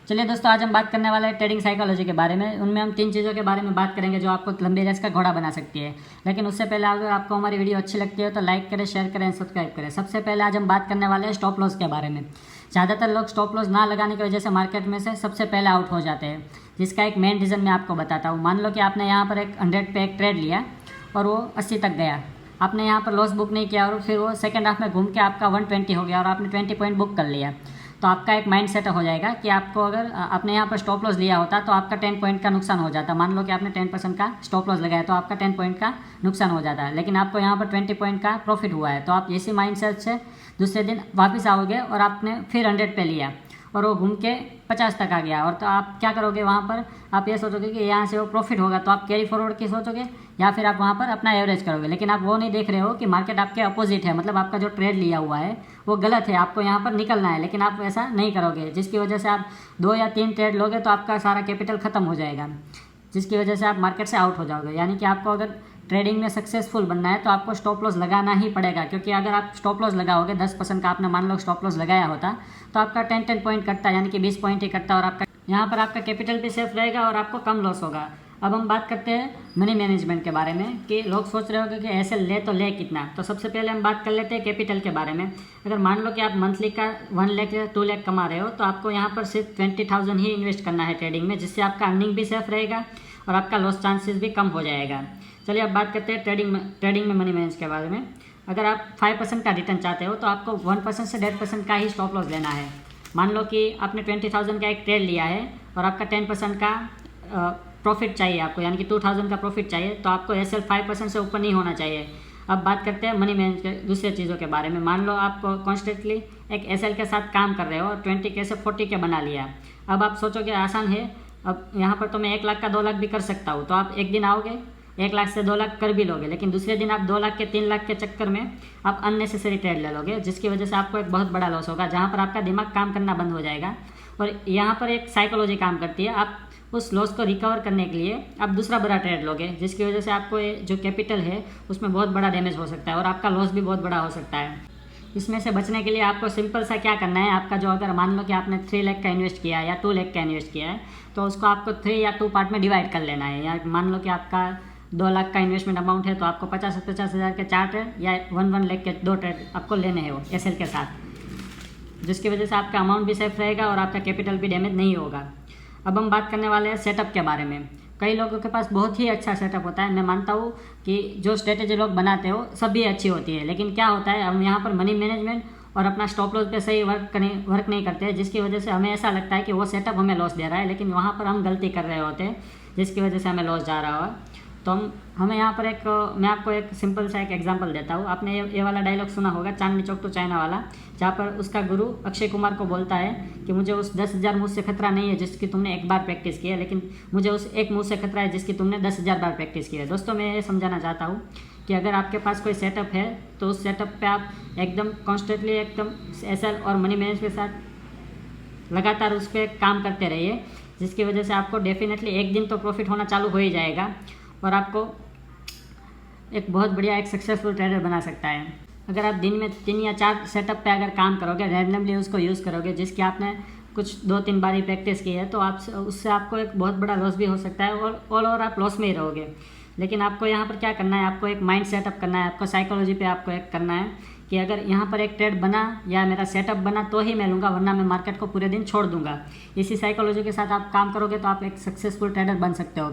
चलिए दोस्तों, आज हम बात करने वाले हैं ट्रेडिंग साइकोलॉजी के बारे में। उनमें हम 3 चीज़ों के बारे में बात करेंगे जो आपको लंबे रेस का घोड़ा बना सकती है। लेकिन उससे पहले अगर आपको हमारी वीडियो अच्छी लगती है तो लाइक करें, शेयर करें, सब्सक्राइब करें। सबसे पहले आज हम बात करने वाले हैं स्टॉप लॉस के बारे में। ज़्यादातर लोग स्टॉप लॉस ना लगाने की वजह से मार्केट में से सबसे पहले आउट हो जाते हैं, जिसका एक मेन रीज़न मैं आपको बताता हूँ। मान लो कि आपने यहाँ पर एक 100 पे एक ट्रेड लिया और वो 80 तक गया। आपने यहाँ पर लॉस बुक नहीं किया और फिर वो सेकेंड हाफ में घूम के आपका 120 हो गया और आपने 20 पॉइंट बुक कर लिया। तो आपका एक माइंड सेट हो जाएगा कि आपको अगर आपने यहाँ पर स्टॉप लॉस लिया होता तो आपका 10 पॉइंट का नुकसान हो जाता। मान लो कि आपने 10% का स्टॉप लॉस लगाया तो आपका 10 पॉइंट का नुकसान हो जाता है, लेकिन आपको यहाँ पर 20 पॉइंट का प्रॉफिट हुआ है। तो आप इसी माइंड सेट से दूसरे दिन वापस आओगे और आपने फिर 100 पे लिया और वो घूम के 50 तक आ गया। और तो आप क्या करोगे, वहाँ पर आप ये सोचोगे कि यहाँ से वो प्रॉफिट होगा तो आप कैरी फॉरवर्ड की सोचोगे या फिर आप वहाँ पर अपना एवरेज करोगे। लेकिन आप वो नहीं देख रहे हो कि मार्केट आपके अपोजिट है, मतलब आपका जो ट्रेड लिया हुआ है वो गलत है, आपको यहाँ पर निकलना है। लेकिन आप ऐसा नहीं करोगे, जिसकी वजह से आप 2 या 3 ट्रेड लोगे तो आपका सारा कैपिटल ख़त्म हो जाएगा, जिसकी वजह से आप मार्केट से आउट हो जाओगे। यानी कि आपको अगर ट्रेडिंग में सक्सेसफुल बनना है तो आपको स्टॉप लॉस लगाना ही पड़ेगा, क्योंकि अगर आप स्टॉप लॉस लगाओगे 10% का, आपने मान लो स्टॉप लॉस लगाया होता तो आपका 10 पॉइंट कटता, यानी कि 20 पॉइंट ही कटता और आपका यहाँ पर आपका कैपिटल भी सेफ रहेगा और आपको कम लॉस होगा। अब हम बात करते हैं मनी मैनेजमेंट के बारे में कि लोग सोच रहे होंगे कि ऐसे ले तो ले कितना। तो सबसे पहले हम बात कर लेते हैं कैपिटल के बारे में। अगर मान लो कि आप मंथली का 1 लाख या 2 लाख कमा रहे हो तो आपको यहाँ पर सिर्फ 20,000 ही इन्वेस्ट करना है ट्रेडिंग में, जिससे आपका अर्निंग भी सेफ रहेगा और आपका लॉस चांसेस भी कम हो जाएगा। चलिए अब बात करते हैं ट्रेडिंग में मनी मैनेज के बारे में। अगर आप 5% का रिटर्न चाहते हो तो आपको 1% से 1.5% का ही स्टॉप लॉस लेना है। मान लो कि आपने 20,000 का एक ट्रेड लिया है और आपका 10% का प्रॉफिट चाहिए आपको, यानी कि 2,000 का प्रॉफिट चाहिए, तो आपको एसएल 5% से ऊपर नहीं होना चाहिए। अब बात करते हैं मनी मैनेज के दूसरे चीज़ों के बारे में। मान लो आप कॉन्स्टेंटली एक एसएल के साथ काम कर रहे हो और 20K से 40K बना लिया। अब आप सोचोगे आसान है, अब यहाँ पर तो मैं 1 लाख का 2 लाख भी कर सकता हूँ। तो आप एक दिन आओगे 1 लाख से 2 लाख कर भी लोगे, लेकिन दूसरे दिन आप 2 लाख के 3 लाख के चक्कर में आप अननेसेसरी ट्रेड ले लोगे, जिसकी वजह से आपको एक बहुत बड़ा लॉस होगा, जहाँ पर आपका दिमाग काम करना बंद हो जाएगा। और यहाँ पर एक साइकोलॉजी काम करती है। आप उस लॉस को रिकवर करने के लिए आप दूसरा बड़ा ट्रेड लोगे, जिसकी वजह से आपको जो कैपिटल है उसमें बहुत बड़ा डैमेज हो सकता है और आपका लॉस भी बहुत बड़ा हो सकता है। इसमें से बचने के लिए आपको सिंपल सा क्या करना है, आपका जो अगर मान लो कि आपने 3 लाख का इन्वेस्ट किया है या 2 लाख का इन्वेस्ट किया है तो उसको आपको 3 या 2 पार्ट में डिवाइड कर लेना है। या मान लो कि आपका 2 लाख का इन्वेस्टमेंट अमाउंट है तो आपको 50,000 हज़ार के 4 ट्रेड या 1 लाख के 2 ट्रेड आपको लेने हैं वो एसएल के साथ, जिसकी वजह से आपका अमाउंट भी सेफ रहेगा और आपका कैपिटल भी डैमेज नहीं होगा। अब हम बात करने वाले हैं सेटअप के बारे में। कई लोगों के पास बहुत ही अच्छा सेटअप होता है। मैं मानता हूँ कि जो स्ट्रेटेजी लोग बनाते हो सभी अच्छी होती है, लेकिन क्या होता है हम यहाँ पर मनी मैनेजमेंट और अपना स्टॉप लॉस पे सही वर्क नहीं करते, जिसकी वजह से हमें ऐसा लगता है कि वो सेटअप हमें लॉस दे रहा है, लेकिन वहाँ पर हम गलती कर रहे होते हैं, जिसकी वजह से हमें लॉस जा रहा हो। तो हमें यहाँ पर मैं आपको एक सिंपल सा एक एग्जांपल देता हूँ। आपने ये वाला डायलॉग सुना होगा, चांदनी चौक टू चाइना वाला, जहाँ पर उसका गुरु अक्षय कुमार को बोलता है कि मुझे उस 10,000 मूव से खतरा नहीं है जिसकी तुमने एक बार प्रैक्टिस की है, लेकिन मुझे उस एक मूव से खतरा है जिसकी तुमने 10,000 बार प्रैक्टिस की है। दोस्तों, मैं ये समझाना चाहता हूँ कि अगर आपके पास कोई सेटअप है तो उस सेटअप पर आप एकदम कॉन्स्टेंटली एकदम एसएल और मनी मैनेज के साथ लगातार उस पर काम करते रहिए, जिसकी वजह से आपको डेफिनेटली एक दिन तो प्रॉफिट होना चालू हो ही जाएगा और आपको एक बहुत बढ़िया एक सक्सेसफुल ट्रेडर बना सकता है। अगर आप दिन में 3 या 4 सेटअप पे अगर काम करोगे, रैंडमली उसको यूज़ करोगे, जिसकी आपने कुछ 2-3 बार ही प्रैक्टिस की है, तो आप उससे आपको एक बहुत बड़ा लॉस भी हो सकता है और ऑल ओवर आप लॉस में ही रहोगे। लेकिन आपको यहाँ पर क्या करना है, आपको एक माइंड सेटअप करना है, आपको साइकोलॉजी पे आपको एक करना है कि अगर यहाँ पर एक ट्रेड बना या मेरा सेटअप बना तो ही मैं लूँगा, वरना मैं मार्केट को पूरे दिन छोड़ दूँगा। इसी साइकोलॉजी के साथ आप काम करोगे तो आप एक सक्सेसफुल ट्रेडर बन सकते हो।